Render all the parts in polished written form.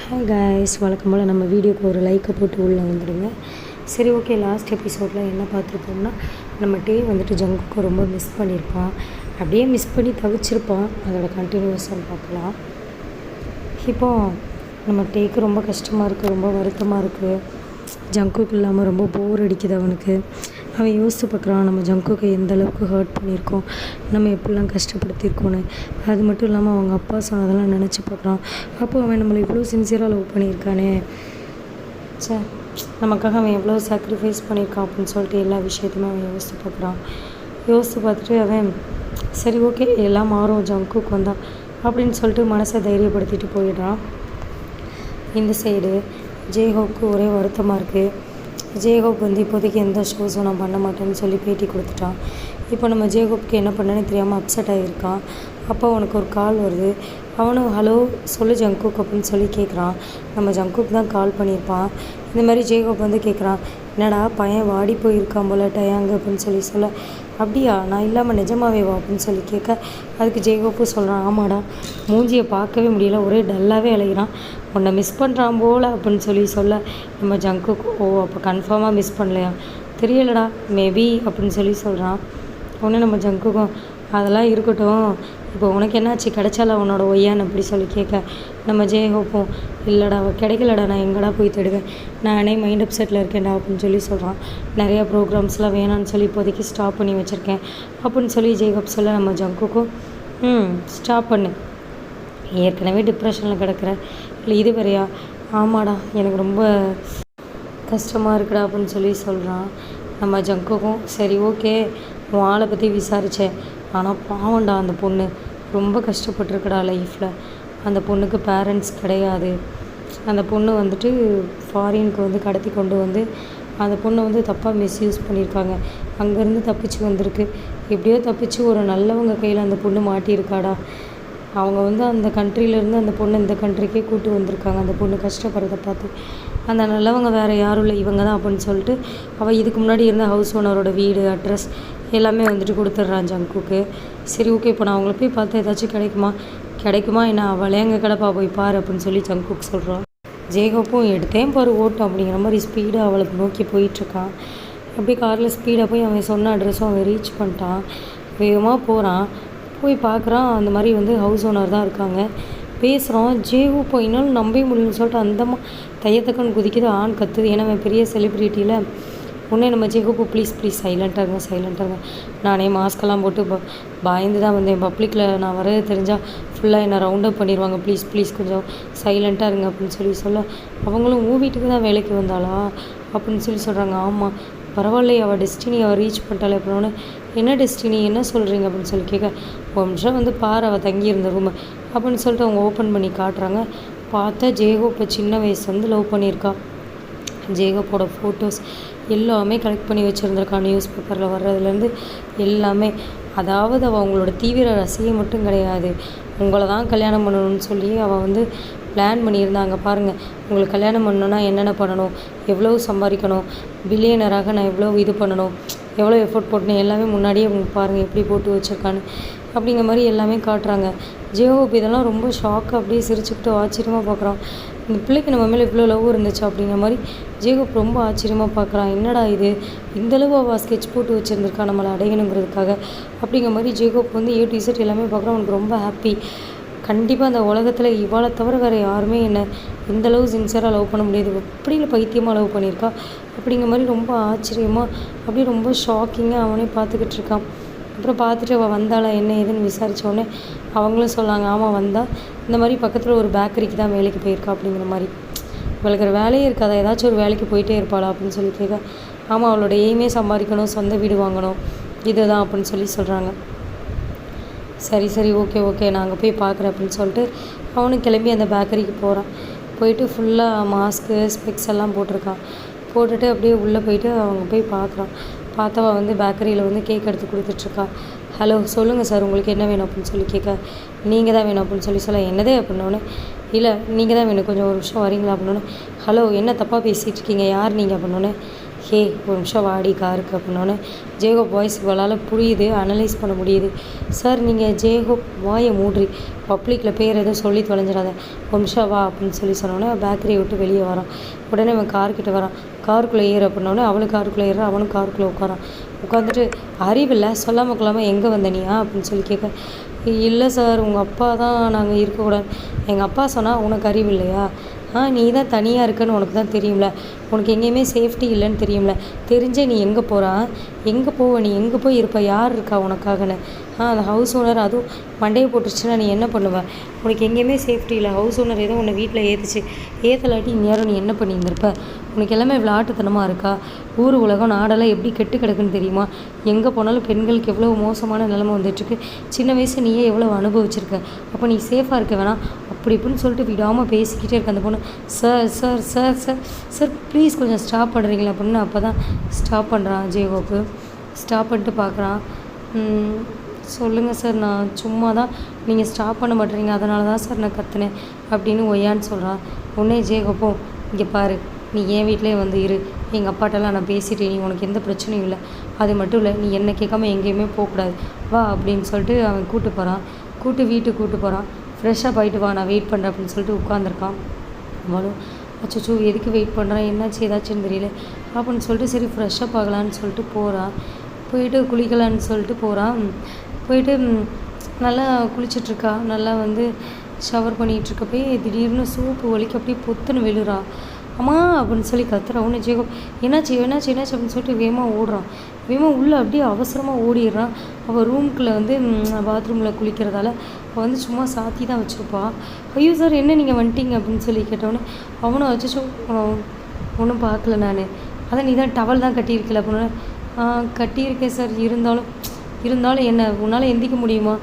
Hi guys, வழக்கம் போல் நம்ம வீடியோக்கு ஒரு லைக்கை போட்டு உள்ளே வந்துடுங்க. சரி, ஓகே. லாஸ்ட் எபிசோடில் என்ன பார்த்துருப்போம்னா, நம்ம டே வந்துட்டு ஜங்குக்கு ரொம்ப மிஸ் பண்ணியிருப்பான். அப்படியே மிஸ் பண்ணி தவிச்சிருப்பான். அதோட கண்டினியூஸாக பார்க்கலாம். இப்போது நம்ம டேக்கு ரொம்ப கஷ்டமாக இருக்குது, ரொம்ப வருத்தமாக இருக்குது. ஜங்குக்கு இல்லாமல் ரொம்ப போர் அடிக்குது அவனுக்கு. அவன் யோசித்து பார்க்குறான், நம்ம ஜங்குக்கு எந்த அளவுக்கு ஹர்ட் பண்ணியிருக்கோம், நம்ம எப்படிலாம் கஷ்டப்படுத்தியிருக்கோன்னு. அது மட்டும் இல்லாமல் அவங்க அப்பா சொன்னதெல்லாம் நினச்சி பார்க்குறான். அப்போது அவன் நம்மளை இவ்வளோ சின்சியராக லவ் பண்ணியிருக்கானே, சார் நமக்காக அவன் எவ்வளோ சாக்ரிஃபைஸ் பண்ணியிருக்கான் அப்படின்னு சொல்லிட்டு எல்லா விஷயத்தையுமே அவன் யோசித்து பார்க்குறான். யோசித்து பார்த்துட்டு அவன் சரி, ஓகே, எல்லாம் மாறும் ஜங்குக்கு வந்தான் அப்படின்னு சொல்லிட்டு மனசை தைரியப்படுத்திட்டு போயிடுறான். இந்த சைடு ஜெய்ஹோக்கு ஒரே வருத்தமாக இருக்குது. ஜெய்ஹோப் இப்போதைக்கு எந்த ஷோஸும் நான் பண்ண மாட்டேன்னு சொல்லி பேட்டி கொடுத்துட்டான். இப்போ நம்ம ஜெய்ஹோப்க்கு என்ன பண்ணேன்னு தெரியாமல் அப்செட் ஆகியிருக்கான். அப்போ அவனுக்கு ஒரு கால் வருது. அவனும் ஹலோ சொல்லு ஜங்குக் அப்படின்னு சொல்லி கேட்குறான். நம்ம ஜங்குக் தான் கால் பண்ணியிருப்பான். இந்த மாதிரி ஜெய்ஹோப் கேட்குறான், என்னடா பையன் வாடி போயிருக்கான் போல டயாங்கு அப்படின்னு சொல்ல, அப்படியா, நான் இல்லாமல் நிஜமாவே வா அப்படின்னு சொல்லி கேட்க, அதுக்கு ஜெய்ஹோப்பு சொல்கிறான், ஆமாடா, மூஞ்சியை பார்க்கவே முடியல, ஒரே டல்லாகவே அலைகிறான், உன்னை மிஸ் பண்ணுறான் போல் அப்படின்னு சொல்ல, நம்ம ஜங்குக்கு ஓ அப்போ கன்ஃபார்மாக மிஸ் பண்ணலையா, தெரியலடா, மேபி அப்படின்னு சொல்கிறான். உடனே நம்ம ஜங்குக்கும் அதெல்லாம் இருக்கட்டும், இப்போ உனக்கு என்னாச்சு, கிடைச்சால உன்னோட ஒய்யான்னு அப்படி சொல்லி கேட்க, நம்ம ஜெய்ஹோப்பும் இல்லைடா அவள் கிடைக்கலடா, நான் எங்கடா போய் தேடுவேன், நானே மைண்ட் அப்செட்டில் இருக்கேன்டா அப்படின்னு சொல்கிறான். நிறையா ப்ரோக்ராம்ஸ்லாம் வேணான்னு சொல்லி இப்போதைக்கு ஸ்டாப் பண்ணி வச்சுருக்கேன் அப்படின்னு சொல்லி ஜெய்ஹோப் சொல்ல, நம்ம ஜங்குக்கும் ஸ்டாப் பண்ணு, ஏற்கனவே டிப்ரெஷனில் கிடக்கிறேன், இல்லை இது வேறையா, ஆமாடா எனக்கு ரொம்ப கஷ்டமாக இருக்குடா அப்படின்னு சொல்கிறான். நம்ம ஜங்குக்கும் சரி, ஓகே, உன் ஆளை பற்றி விசாரித்தேன், ஆனால் பாவண்டா அந்த பொண்ணு ரொம்ப கஷ்டப்பட்டுருக்குடா லைஃப்பில், அந்த பொண்ணுக்கு பேரண்ட்ஸ் கிடையாது, அந்த பொண்ணு ஃபாரினுக்கு கடத்தி கொண்டு அந்த பொண்ணை தப்பாக மிஸ்யூஸ் பண்ணியிருக்காங்க, அங்கேருந்து தப்பிச்சு வந்திருக்கு, எப்படியோ தப்பிச்சு ஒரு நல்லவங்க கையில் அந்த பொண்ணு மாட்டியிருக்காடா, அவங்க அந்த கண்ட்ரியிலேருந்து அந்த பொண்ணு இந்த கண்ட்ரிக்கே கூட்டு வந்திருக்காங்க, அந்த பொண்ணு கஷ்டப்படுறத பார்த்து, அந்த நல்லவங்க வேறு யாரும் இல்லை, இவங்க தான் அப்படின்னு சொல்லிட்டு அவள் இதுக்கு முன்னாடி இருந்த ஹவுஸ் ஓனரோட வீடு அட்ரஸ் எல்லாமே கொடுத்துட்றான் ஜங்குக்கு. சரி, ஓகே, இப்போ நான் அவங்கள போய் பார்த்து ஏதாச்சும் கிடைக்குமா என்ன, அவளே அங்கே கிடப்பா, போய் பாரு அப்படின்னு சொல்லி ஜங்குக்கு சொல்கிறான். ஜெய்ஹோப்பும் எடுத்தேன் பாரு ஓட்டும் அப்படிங்கிற மாதிரி ஸ்பீடாக அவளை நோக்கி போயிட்டுருக்கான். அப்படியே காரில் ஸ்பீடாக போய் அவன் சொன்ன அட்ரஸும் அவன் ரீச் பண்ணிட்டான். வேகமாக போகிறான். போய் பார்க்குறான், அந்த மாதிரி ஹவுஸ் ஓனர் தான் இருக்காங்க. பேசுகிறான். ஜெய்ஹோப் என்னால் நம்பவே முடியும்னு சொல்லிட்டு அந்தம்மா தையத்தக்கன்னு குதிக்குது, ஆண் கத்துது, ஏன்னா அவன் பெரிய செலிப்ரிட்டியில். உடனே நம்ம ஜெய்ஹோப்பு ப்ளீஸ் சைலண்ட்டாக இருங்க, நானே மாஸ்கெல்லாம் போட்டு பயந்து தான் வந்தேன், பப்ளிக்கில் நான் வரது தெரிஞ்சால் ஃபுல்லாக என்னை ரவுண்ட் அப் பண்ணிடுவாங்க, ப்ளீஸ் கொஞ்சம் சைலண்ட்டாக இருங்க அப்படின்னு சொல்ல, அவங்களும் வீட்டுக்கு தான் வேலைக்கு வந்தாளா அப்படின்னு சொல்கிறாங்க. ஆமாம், பரவாயில்லையே, அவள் டெஸ்டினி அவள் ரீச் பண்ணிட்டாளே அப்படின்னு. என்ன டெஸ்டினி, என்ன சொல்கிறீங்க அப்படின்னு கேட்க, ஒரு நிமிஷம் பாரு அவள் தங்கியிருந்த ரூமை அப்படின்னு சொல்லிட்டு அவங்க ஓப்பன் பண்ணி காட்டுறாங்க. பார்த்தா ஜெய்ஹோப்பை சின்ன வயசு லவ் பண்ணியிருக்கா. ஜெய்ஹோப்போட ஃபோட்டோஸ் எல்லாமே கலெக்ட் பண்ணி வச்சுருந்துருக்கான், நியூஸ் பேப்பரில் வர்றதுலேருந்து எல்லாமே. அதாவது அவள் அவங்களோட தீவிர ரசிகை மட்டும் கிடையாது, உங்களை தான் கல்யாணம் பண்ணணும்னு சொல்லி அவள் பிளான் பண்ணியிருந்தாங்க. பாருங்கள், உங்களுக்கு கல்யாணம் பண்ணணுன்னா என்னென்ன பண்ணணும், எவ்வளோ சம்பாதிக்கணும், பில்லியனராக நான் எவ்வளோ இது பண்ணணும், எவ்வளோ எஃபோர்ட் போட்டணும், எல்லாமே முன்னாடியே பாருங்கள் எப்படி போட்டு வச்சுருக்கான்னு அப்படிங்கிற மாதிரி எல்லாமே காட்டுறாங்க. ஜெய்ஹோப் இதெல்லாம் ரொம்ப ஷாக்காக அப்படியே சிரிச்சுக்கிட்டு ஆச்சரியமாக பார்க்குறான். இந்த பிள்ளைக்கு நம்ம மேலே இவ்வளோ லவ் இருந்துச்சு அப்படிங்கிற மாதிரி ஜெய்ஹோப் ரொம்ப ஆச்சரியமாக பார்க்குறான். என்னடா இது, இந்தளவு அவள் ஸ்கெட்ச் போட்டு வச்சுருந்துருக்கா நம்மளை அடையணுங்கிறதுக்காக அப்படிங்கிற மாதிரி ஜெய்ஹோப் A to Z எல்லாமே பார்க்குறான். அவனுக்கு ரொம்ப ஹாப்பி. கண்டிப்பாக அந்த உலகத்தில் இவாளை தவிர வேறு யாருமே என்னை இந்தளவு சின்சியராக லவ் பண்ண முடியாது, எப்படியில் பைத்தியமாக லவ் பண்ணியிருக்கா அப்படிங்கிற மாதிரி ரொம்ப ஆச்சரியமாக அப்படியே ரொம்ப ஷாக்கிங்காக அவனே பார்த்துக்கிட்டு இருக்கான். அப்புறம் பார்த்துட்டு அவள் வந்தாளா என்ன ஏதுன்னு விசாரித்தோடனே அவங்களும் சொன்னாங்க, ஆமாம் வந்தால் இந்த மாதிரி பக்கத்தில் ஒரு பேக்கரிக்கு தான் வேலைக்கு போயிருக்கா அப்படிங்கிற மாதிரி. இவளுக்கு ஒரு வேலையே இருக்காதா, ஏதாச்சும் ஒரு வேலைக்கு போயிட்டே இருப்பாளா அப்படின்னு சொல்லி கேட்க, ஆமாம் அவளோட எய்மே சம்பாதிக்கணும், சொந்த வீடு வாங்கணும், இதுதான் அப்படின்னு சொல்கிறாங்க. சரி, ஓகே நாங்கள் போய் பார்க்குறேன் அப்படின்னு சொல்லிட்டு அவனும் கிளம்பி அந்த பேக்கரிக்கு போகிறான். போயிட்டு ஃபுல்லாக மாஸ்க்கு ஸ்பெக்ஸ் எல்லாம் போட்டிருக்கான். போட்டுட்டு அப்படியே உள்ளே போயிட்டு அவங்க போய் பார்க்குறான். பார்த்தவ பேக்கரியில் கேக் எடுத்து கொடுத்துட்ருக்கா. ஹலோ சொல்லுங்கள் சார், உங்களுக்கு என்ன வேணும் அப்படின்னு சொல்லி கேட்க, நீங்கள் தான் வேணும் அப்படின்னு சொல்ல, என்னதே அப்படின்னோடனே, இல்லை நீங்கள் தான் வேணும், கொஞ்சம் ஒரு நிமிஷம் வரீங்களா அப்படின்னோடனே, ஹலோ என்ன தப்பாக பேசிகிட்டு இருக்கீங்க, யார் நீங்கள் அப்படின்னோடனே, ஹே ஒரு நிமிஷம் வாடி காருக்கு அப்படின்னோடனே ஜேகோப் வாய்ஸ் இவளால் புரியுது, அனலைஸ் பண்ண முடியுது. சார் நீங்கள் ஜேகோப் வாயை மூட்ரி, பப்ளிக்கில் பேர் எதுவும் சொல்லி தொலைஞ்சிடாத, ஒரு நிமிஷம் வா அப்படின்னு சொன்னோன்னே பேக்கரியை விட்டு வெளியே வரான். உடனே அவன் கார்கிட்ட வரான். காருக்குள்ளே ஏறு அப்படின்னோடனே அவளும் காருக்குள்ளே ஏற, அவனும் காருக்குள்ளே உட்காரான். உட்காந்துட்டு அறிவில்லை சொல்லாமல் கொள்ளாமல் எங்கே வந்த நீயா அப்படின்னு சொல்லி கேட்க, இல்லை சார் உங்கள் அப்பா தான் நாங்கள் இருக்கக்கூடாது. எங்கள் அப்பா சொன்னால் உனக்கு அறிவு இல்லையா? நீ தான் தனியாக இருக்கன்னு உனக்கு தான் தெரியும்ல, உனக்கு எங்கேயுமே சேஃப்டி இல்லைன்னு தெரியும்ல, தெரிஞ்சே நீ எங்கே போகிறா, எங்கே போவ, நீ எங்கே போய் இருப்ப, யார் இருக்கா உனக்காகன்னு? அந்த ஹவுஸ் ஓனர் அதுவும் மண்டையை போட்டுருச்சுன்னா நீ என்ன பண்ணுவேன்? உனக்கு எங்கேயுமே சேஃப்டி இல்லை, ஹவுஸ் ஓனர் ஏதோ உன்னை வீட்டில் ஏற்றலாட்டி இந்நேரம் நீ என்ன பண்ணியிருந்திருப்ப? உனக்கு எல்லாமே விளாட்டுத்தனமாக இருக்கா? ஊர் உலகம் நாடெல்லாம் எப்படி கெட்டு கிடக்குன்னு தெரியுமா? எங்கே போனாலும் பெண்களுக்கு எவ்வளோ மோசமான நிலைமை வந்துட்டுருக்கு. சின்ன வயசு நீயே எவ்வளோ அனுபவிச்சிருக்க, அப்போ நீ சேஃபாக இருக்க வேணாம் அப்படி இப்படின்னு சொல்லிட்டு விடாமல் பேசிக்கிட்டே இருக்க அந்த பொண்ணு. Sir sir sir sir sir please கொஞ்சம் ஸ்டாப் பண்ணுறீங்களா அப்படின்னு. அப்போ தான் ஸ்டாப் பண்ணுறான் ஜேகோப்பு. ஸ்டாப் பண்ணிட்டு பார்க்குறான். சொல்லுங்கள் சார், நான் சும்மா தான், நீங்கள் ஸ்டாப் பண்ண மாட்டேறீங்க, அதனால தான் சார் நான் கத்துனேன் அப்படின்னு ஒய்யான்னு சொல்கிறான். உடனே ஜேகோப்போ, இங்கே பாரு, நீ என் வீட்டிலே வந்து இரு, எங்கள் அப்பாட்டெல்லாம் நான் பேசிட்டேன், நீ உனக்கு எந்த பிரச்சனையும் இல்லை, அது மட்டும் இல்லை நீ என்ன கேட்காம எங்கேயுமே போகக்கூடாது வா அப்படின்னு சொல்லிட்டு அவன் வீட்டுக்கு கூப்பிட்டு போகிறான். ஃப்ரெஷ்ஷாக போயிட்டு வா, நான் வெயிட் பண்ணுறேன் அப்படின்னு சொல்லிட்டு உட்காந்துருக்கான். அவளும் அச்சோ எதுக்கு வெயிட் பண்ணுறான், என்னாச்சு ஏதாச்சுன்னு தெரியல அப்படின்னு சொல்லிட்டு சரி ஃப்ரெஷ்ஷப் ஆகலான்னு சொல்லிட்டு போகிறான். போயிட்டு குளிக்கலான்னு சொல்லிட்டு போகிறான். போயிட்டு நல்லா குளிச்சிட்ருக்கா, நல்லா வந்து ஷவர் பண்ணிகிட்ருக்கப்பே திடீர்னு சூப்பு வலிக்கு அப்படியே பொத்துன்னு விழுறா. அம்மா அப்படின்னு சொல்லி கத்துறான். உடனே ஜேகோப் என்னாச்சு அப்படின்னு சொல்லிட்டு வேகமாக ஓடுறான். வேகமாக உள்ளே அப்படியே அவசரமாக ஓடிடுறான். அவள் ரூம்குள்ளே வந்து பாத்ரூமில் குளிக்கிறதால அவள் வந்து சும்மா சாத்தி தான் வச்சுருப்பாள். ஐயோ சார் என்ன நீங்கள் வந்துட்டீங்க அப்படின்னு சொல்லி கேட்டோன்னே அவனும் வச்சுச்சோ ஒன்றும் பார்க்கல நான், அதான் நீ தான் டவல் தான் கட்டியிருக்கல அப்படின்னு. கட்டியிருக்கேன் சார், இருந்தாலும் என்ன உன்னால் எந்திக்க முடியுமா?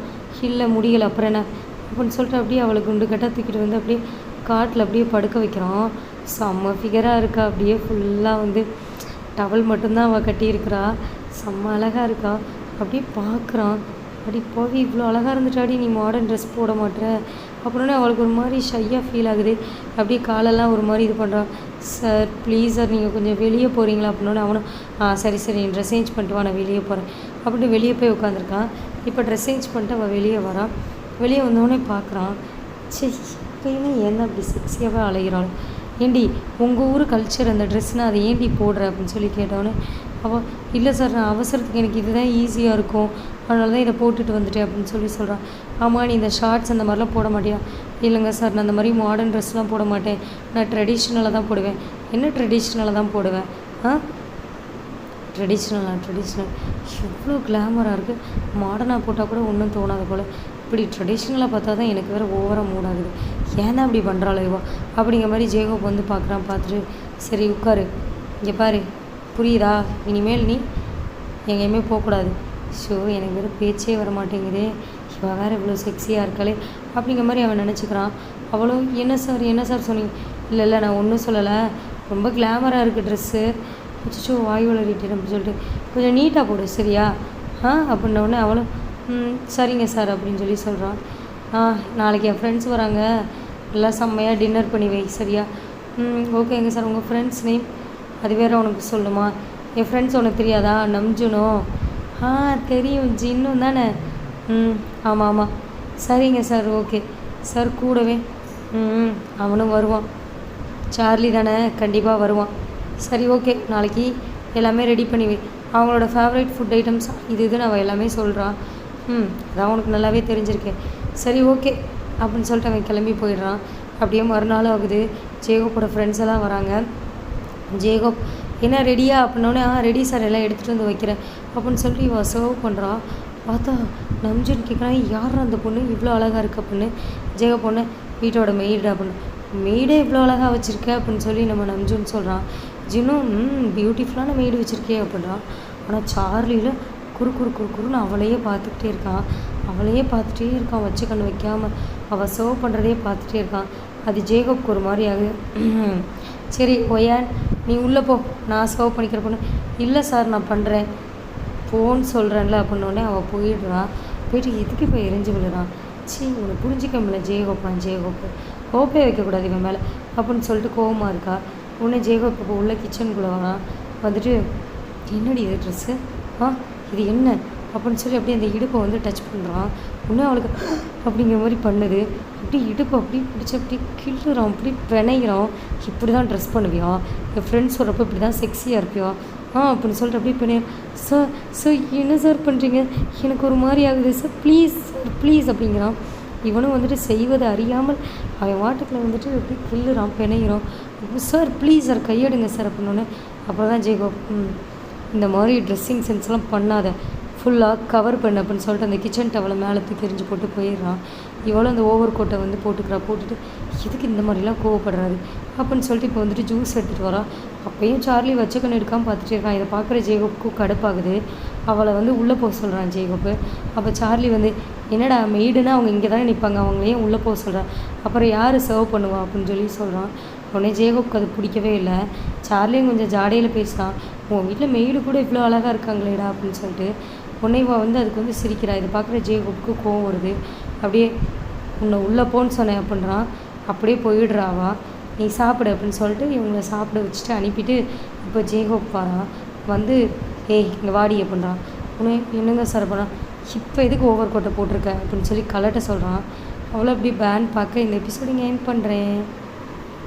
இல்லை முடியலை, அப்புறம் என்ன அப்படின்னு சொல்லிட்டு அப்படியே அவளை குண்டு கட்டாக தூக்கிட்டு வந்து அப்படியே காட்டில் அப்படியே படுக்க வைக்கிறான். செம்ம ஃபிகராக இருக்கா, அப்படியே ஃபுல்லாக வந்து டவல் மட்டும்தான் அவள் கட்டியிருக்கிறா, செம்ம அழகாக இருக்கா. அப்படியே பார்க்குறான், அப்படி போய் இவ்வளோ அழகாக இருந்துட்டாடி, நீ மாடர்ன் ட்ரெஸ் போட மாட்டேற அப்படின்னே அவளுக்கு ஒரு மாதிரி ஷையாக ஃபீல் ஆகுது. அப்படியே காலெல்லாம் ஒரு மாதிரி இது பண்ணுறான். சார் ப்ளீஸ் சார் நீங்கள் கொஞ்சம் வெளியே போகிறீங்களா அப்படின்னோடனே அவனும் சரி நீ ட்ரெஸ் சேஞ்ச் பண்ணிட்டு வா, நான் வெளியே போகிறேன் அப்படின்னு வெளியே போய் உட்காந்துருக்கான். இப்போ ட்ரெஸ் சேஞ்ச் பண்ணிட்டு அவள் வெளியே வரான். வெளியே வந்தோடனே பார்க்குறான், கையில என்ன அப்படி செக்ஸியாகவே அலைகிறாள், ஏண்டி உங்கள் ஊர் கல்ச்சர் அந்த ட்ரெஸ்னால் அதை ஏண்டி போடுற அப்படின்னு சொல்லி கேட்டோன்னே அவள் இல்லை சார் நான் அவசரத்துக்கு எனக்கு இதுதான் ஈஸியாக இருக்கும், அதனால தான் இதை போட்டுட்டு வந்துட்டேன் அப்படின்னு சொல்லி சொல்கிறான். ஆமாம் நீ இந்த ஷார்ட்ஸ் அந்த மாதிரிலாம் போட மாட்டியா? இல்லைங்க சார் நான் அந்த மாதிரி மாடர்ன் ட்ரெஸ்லாம் போட மாட்டேன், நான் ட்ரெடிஷ்னலாக தான் போடுவேன். என்ன ட்ரெடிஷ்னலாக தான் போடுவேன்? ட்ரெடிஷ்னல் எவ்வளோ கிளாமராக இருக்குது, மாடர்னாக போட்டால் கூட ஒன்றும் தோணாது போல், இப்படி ட்ரெடிஷ்னலாக பார்த்தா தான் எனக்கு வேறு ஓவராக மூடாகுது, ஏன்னா அப்படி பண்ணுறாளோ இவா அப்படிங்கிற மாதிரி ஜேகோப் வந்து பார்த்துட்டு சரி உட்காரு, இங்கே பாரு புரியுதா, இனிமேல் நீ எங்கேயுமே போகக்கூடாது. எனக்கு வேறு பேச்சே வர மாட்டேங்குது, இவள் வேறு இவ்வளோ செக்ஸியாக இருக்காளே அப்படிங்கிற மாதிரி அவன் நினச்சிக்கிறான். அவளும் என்ன சார் சொன்னீங்க? இல்லை நான் ஒன்றும் சொல்லலை, ரொம்ப கிளாமராக இருக்குது ட்ரெஸ்ஸு, வாய் வளரிட்டேன் அப்படின்னு சொல்லிட்டு கொஞ்சம் நீட்டாக போடு சரியா அப்படின்னோடனே அவளும் சரிங்க சார் அப்படின்னு சொல்லி சொல்கிறான். நாளைக்கு என் ஃப்ரெண்ட்ஸ் வராங்க, எல்லாம் செம்மையாக டின்னர் பண்ணி வை சரியா? ஓகேங்க சார். உங்கள் ஃப்ரெண்ட்ஸ் நேம் அது வேறு உனக்கு சொல்லுமா? என் ஃப்ரெண்ட்ஸ் உனக்கு தெரியாதா? நம்ஜுனோ? தெரியும், ஜின்னும் தானே? ஆமாம் சரிங்க சார். Okay sir. கூடவே அவனும் வருவான், சார்லி தானே? கண்டிப்பாக வருவான். சரி ஓகே, நாளைக்கு எல்லாமே ரெடி பண்ணி வை. அவங்களோட ஃபேவரட் ஃபுட் ஐட்டம்ஸ் இதுன்னு அவள் எல்லாமே சொல்கிறான். அதான் உனக்கு நல்லாவே தெரிஞ்சிருக்கேன். சரி ஓகே அப்படின்னு சொல்லிட்டு அவன் கிளம்பி போயிடுறான். அப்படியே மறுநாள் ஆகுது. ஜேகோப்போட ஃப்ரெண்ட்ஸ் எல்லாம் வராங்க. ஜேகோப் என்ன ரெடியா அப்படின்னோடனே ரெடி சார், எல்லாம் எடுத்துகிட்டு வந்து வைக்கிறேன் அப்படின்னு சொல்லிட்டு இவன் சர்வ் பண்ணுறான். பார்த்தா நம்ஜுன்னு கேட்குறான், யார் அந்த பொண்ணு இவ்வளோ அழகாக இருக்க பொண்ணு? ஜேகோப் பொண்ணு வீட்டோட மெய்டு அப்படின்னு. மெய்டே இவ்வளோ அழகாக வச்சுருக்க அப்படின்னு சொல்லி நம்ம நம்ஜுன்னு சொல்கிறான். ஜின்னும் பியூட்டிஃபுல்லான மெய்டு வச்சுருக்கே அப்படின்றான். ஆனால் சார்லியில் குறுன்னு அவளையே பார்த்துக்கிட்டே இருக்கான், வச்சு கண்ணு வைக்காமல் அவள் சர்வ் பண்ணுறதே பார்த்துட்டே இருக்கான். அது ஜேகோப்க்கு ஒரு மாதிரி ஆகுது. சரி ஒயான் நீ உள்ளே போ, நான் சர்வ் பண்ணிக்கிற பொண்ணு. இல்லை சார் நான் பண்ணுறேன் போன்னு சொல்கிறேன்ல அப்படின்னோடனே அவள் போயிடுறான். போயிட்டு எதுக்கு இப்போ எரிஞ்சு விழுறான்? உன்னை புரிஞ்சிக்க முடியல ஜேகோப்பு கோப்பே வைக்கக்கூடாது இவன் மேலே அப்படின்னு சொல்லிட்டு கோவமாக இருக்கா. உடனே ஜேகோப் இப்போ உள்ள கிச்சனுக்குள்ளே வரான். வந்துட்டு என்னடி இது ட்ரெஸ்ஸு, இது என்ன அப்படின்னு சொல்லி அப்படியே அந்த இடுப்பை வந்து டச் பண்ணுறான். இன்னும் அவளுக்கு அப்படிங்கிற மாதிரி பண்ணுது. அப்படி இடுப்பு அப்படி பிடிச்சி அப்படி கிள்ளுறான், அப்படி பிணைகிறான். இப்படி தான் ட்ரெஸ் பண்ணுவியா, என் ஃப்ரெண்ட்ஸ் சொல்கிறப்ப இப்படி தான் செக்ஸியாக இருப்பியா அப்படின்னு சொல்லிட்டு அப்படியே பண்ணி, சார் சார் என்ன சார் பண்ணுறீங்க, எனக்கு ஒரு மாதிரி ஆகுது சார், ப்ளீஸ் சார் ப்ளீஸ் அப்படிங்கிறான். இவனும் வந்துட்டு செய்வதை அறியாமல் அவன் வாட்டுக்கில் வந்துட்டு எப்படி கிள்ளுறான், பிணைகிறான். சார் ப்ளீஸ் சார் கையெடுங்க சார் அப்படின்னோடனே அப்புறம் தான் ஜெய்கோப் இந்த மாதிரி ட்ரெஸ்ஸிங் சென்ஸ்லாம் பண்ணாத, ஃபுல்லாக கவர் பண்ணு அப்படின்னு சொல்லிட்டு அந்த கிச்சன் டவலை மேலே தூக்கி எறிஞ்சு போட்டு போயிடுறான். இவளும் அந்த ஓவர் கோட்டை வந்து போட்டுட்டு எதுக்கு இந்த மாதிரிலாம் கோவப்படுறாரு அப்படின்னு சொல்லிட்டு இப்போ வந்துட்டு ஜூஸ் எடுத்துகிட்டு வரான். அப்போயும் சார்லி வச்சக்கண்ணு எடுக்காமல் பார்த்துட்டே இருக்கான். இதை பார்க்குற ஜெய்கோப்புக்கும் கடுப்பாகுது. அவளை வந்து உள்ளே போக சொல்கிறான் ஜெய்கோப்பு. அப்போ சார்லி வந்து என்னடா மெய்டுன்னா அவங்க இங்கே தானே நிற்பாங்க, அவங்களையும் உள்ளே போக சொல்கிறான், அப்புறம் யார் சர்வ் பண்ணுவா அப்படின்னு சொல்லி சொல்கிறான். உடனே ஜெய்கோப்புக்கு அது பிடிக்கவே இல்லை. சார்லியும் கொஞ்சம் ஜாடையில் பேசுகிறான், உன் வீட்டில் மெய்டு கூட இவ்வளோ அழகாக இருக்காங்களேடா அப்படின்னு சொல்லிட்டு. உடனே வந்து அதுக்கு வந்து சிரிக்கிறா. இதை பார்க்குற ஜெய்கோப்புக்கு கோவம் வருது. அப்படியே உன்னை உள்ளே போன்னு சொன்னேன் அப்படின்றான். அப்படியே போயிடுறாவா, நீ சாப்பிடு அப்படின்னு சொல்லிட்டு இவங்களை சாப்பிட வச்சுட்டு அனுப்பிட்டு இப்போ ஜெய்கோப் வரான். வந்து இங்கே வாடி அப்படின்றான். உடனே என்னங்க சார் பண்ணான், இப்போ எதுக்கு ஓவர் கோட்டை போட்டிருக்க அப்படின்னு சொல்லி கலட்ட சொல்கிறான். அவ்வளோ அப்படி பேன் பார்க்க இந்த எபிசோடு இங்கே எண்ட் பண்ணுறேன்.